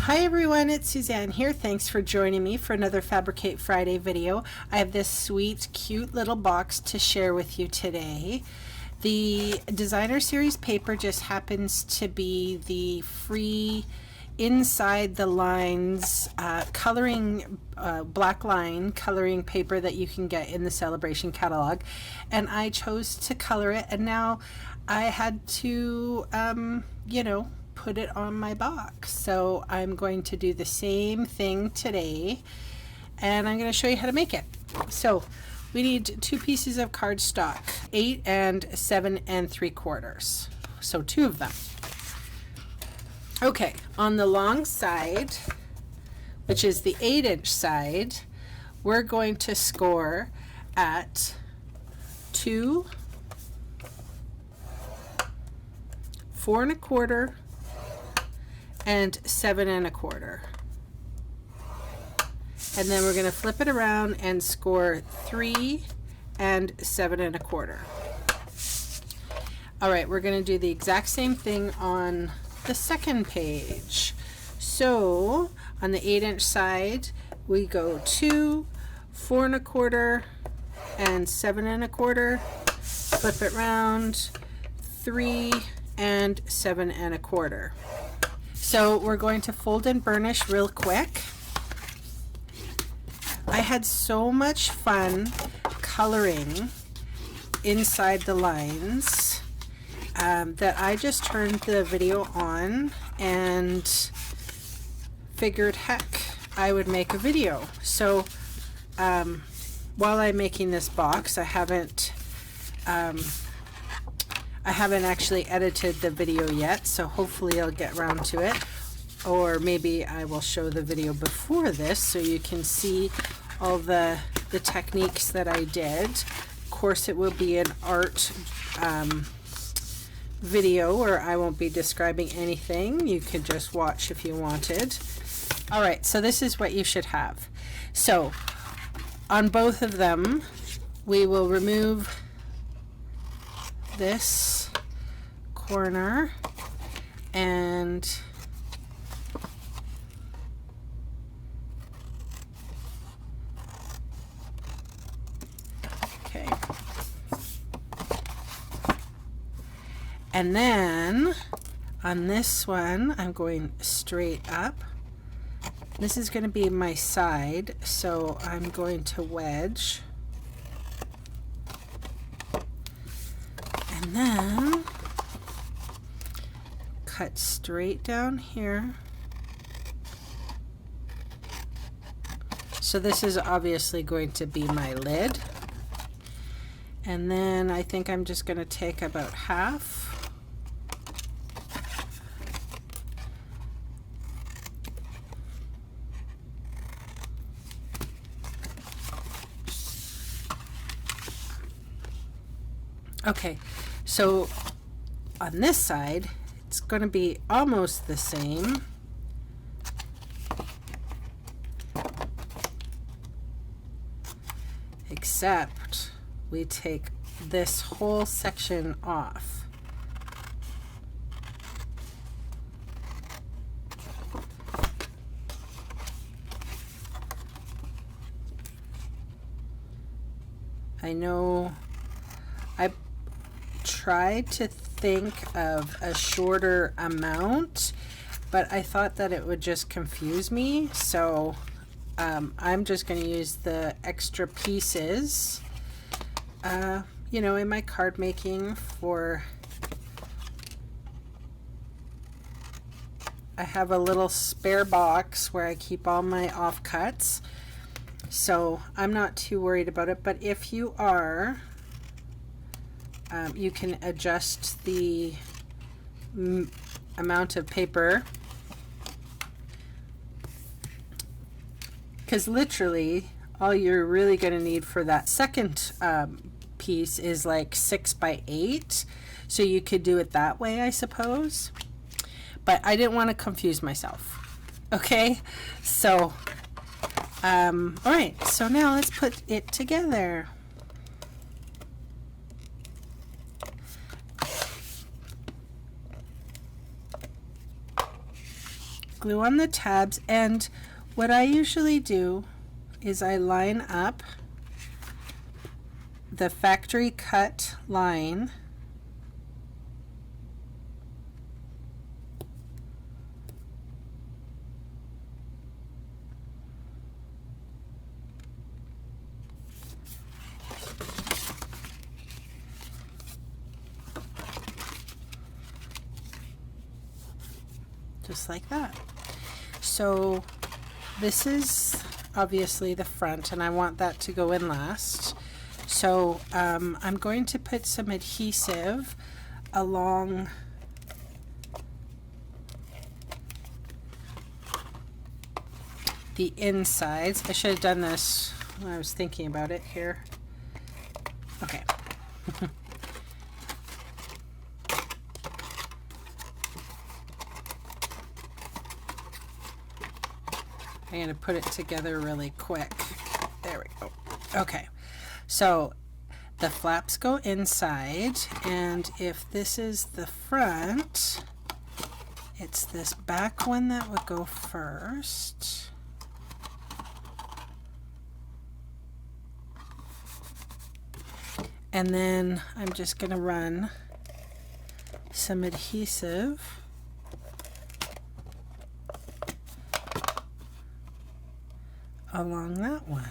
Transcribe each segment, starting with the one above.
Hi everyone, it's Suzanne here. Thanks for joining me for another Fabricate Friday video. I have this sweet, cute little box to share with you today. The Designer Series paper just happens to be the free inside the lines coloring black line coloring paper that you can get in the Celebration catalog, and I chose to color it, and now I had to put it on my box. So I'm going to do the same thing today, and I'm going to show you how to make it. So we need 2 pieces of cardstock, 8 and 7 3/4. So 2 of them. Okay, on the long side, which is the 8-inch side, we're going to score at 2, 4 1/4, and 7 1/4. And then we're going to flip it around and score 3 and 7 1/4. All right, we're going to do the exact same thing on the second page. So on the 8-inch side, we go 2, 4 1/4, and 7 1/4. Flip it round, 3 and 7 1/4. So we're going to fold and burnish real quick. I had so much fun coloring inside the lines that I just turned the video on and figured, heck, I would make a video. So while I'm making this box, I haven't actually edited the video yet, so hopefully I'll get around to it, or maybe I will show the video before this so you can see all the techniques that I did. Of course, it will be an art video where I won't be describing anything. You could just watch if you wanted. Alright, so this is what you should have. So on both of them, we will remove this corner and okay, and then on this one I'm going straight up. This is going to be my side, so I'm going to wedge. And then cut straight down here. So this is obviously going to be my lid. And then I think I'm just going to take about half. Okay, so on this side, it's going to be almost the same. Except we take this whole section off. I know I tried to think of a shorter amount, but I thought that it would just confuse me, so I'm just going to use the extra pieces in my card making for I have a little spare box where I keep all my offcuts, so I'm not too worried about it. But if you are, you can adjust the amount of paper, because literally all you're really going to need for that second piece is like 6 by 8, so you could do it that way, I suppose, but I didn't want to confuse myself. Okay, so alright, so now let's put it together. glue on the tabs, and what I usually do is I line up the factory cut line just like that. So this is obviously the front, and I want that to go in last. So I'm going to put some adhesive along the insides. I should have done this when I was thinking about it here. Okay. I'm going to put it together really quick. There we go. Okay, so the flaps go inside, and if this is the front, it's this back one that would go first. And then I'm just going to run some adhesive along that one.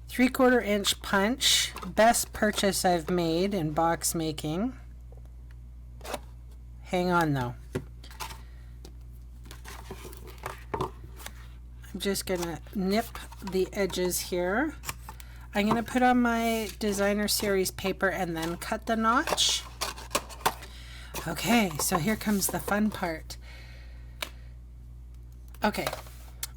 Three-quarter inch punch, best purchase I've made in box making. Hang on though. I'm just gonna nip the edges here. I'm gonna put on my designer series paper and then cut the notch. Okay, so here comes the fun part. Okay,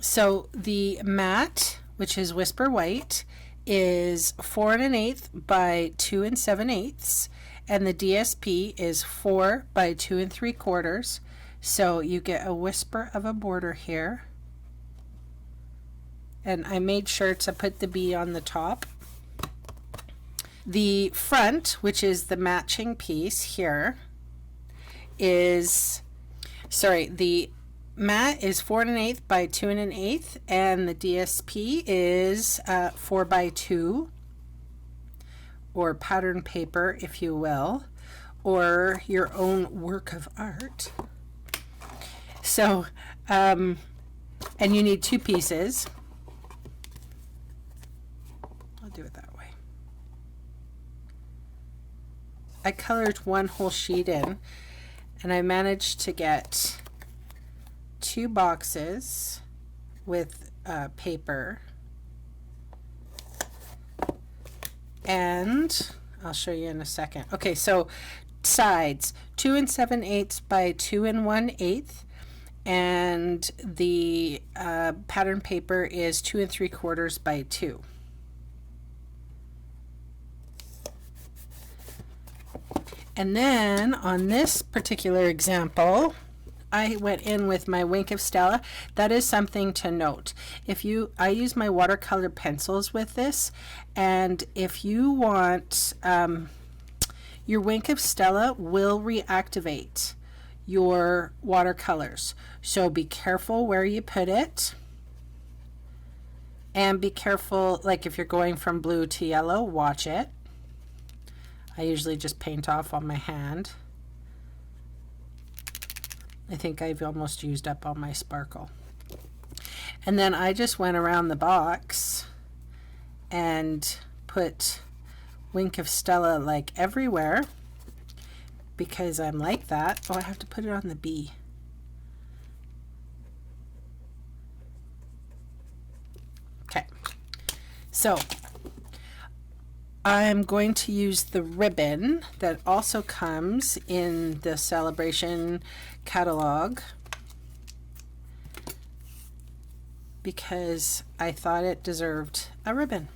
so the mat, which is Whisper White, is 4 1/8 by 2 7/8, and the DSP is 4 by 2 3/4. So you get a whisper of a border here. And I made sure to put the bee on the top. The front, which is the matching piece here, is, sorry, the mat is 4 1/8 by 2 1/8, and the DSP is 4 by 2, or pattern paper, if you will, or your own work of art. So, and you need 2 pieces. I'll do it that way. I colored one whole sheet in, and I managed to get 2 boxes with paper, and I'll show you in a second. Okay, so sides 2 7/8 by 2 1/8, and the pattern paper is 2 3/4 by 2. And then on this particular example, I went in with my Wink of Stella. That is something to note. I use my watercolor pencils with this, and if you want, your Wink of Stella will reactivate your watercolors. So be careful where you put it, and be careful, like if you're going from blue to yellow, watch it. I usually just paint off on my hand. I think I've almost used up all my sparkle. And then I just went around the box and put Wink of Stella like everywhere, because I'm like that. Oh, I have to put it on the bee. Okay, so I'm going to use the ribbon that also comes in the Celebration catalog, because I thought it deserved a ribbon.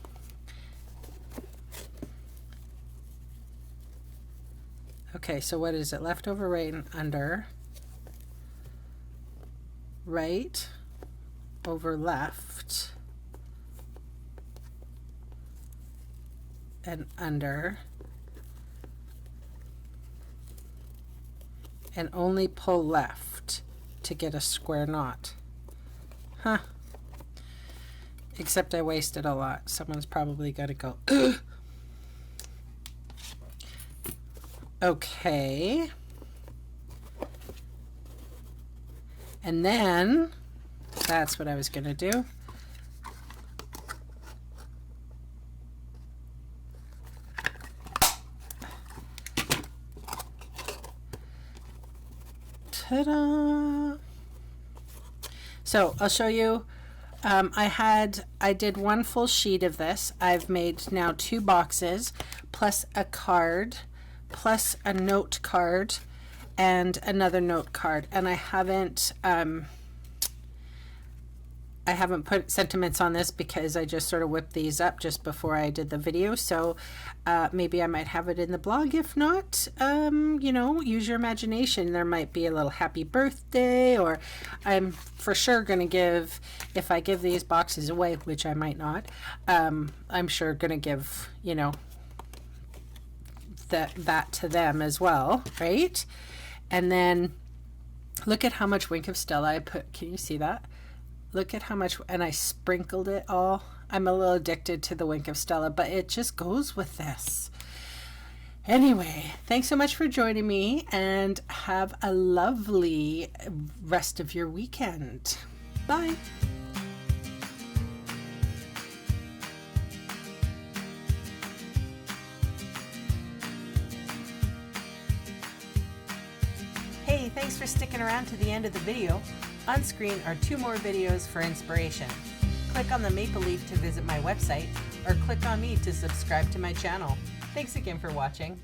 Okay, so what is it? Left over, right, and under. Right over left. And under. and only pull left to get a square knot. Huh. Except I wasted a lot. Someone's probably got to go, ugh. Okay. And then, that's what I was going to do. Ta-da! So I'll show you. I did one full sheet of this. I've made now 2 boxes, plus a card, plus a note card, and another note card. And I haven't put sentiments on this because I just sort of whipped these up just before I did the video. So maybe I might have it in the blog. If not, you know, use your imagination. There might be a little happy birthday, or I'm for sure going to give, if I give these boxes away, which I might not, I'm sure going to give, you know, that to them as well, right? And then look at how much Wink of Stella I put. Can you see that? Look at how much, and I sprinkled it all. I'm a little addicted to the Wink of Stella, but it just goes with this. Anyway, thanks so much for joining me, and have a lovely rest of your weekend. Bye. Hey, thanks for sticking around to the end of the video. On screen are 2 more videos for inspiration. Click on the maple leaf to visit my website, or click on me to subscribe to my channel. Thanks again for watching.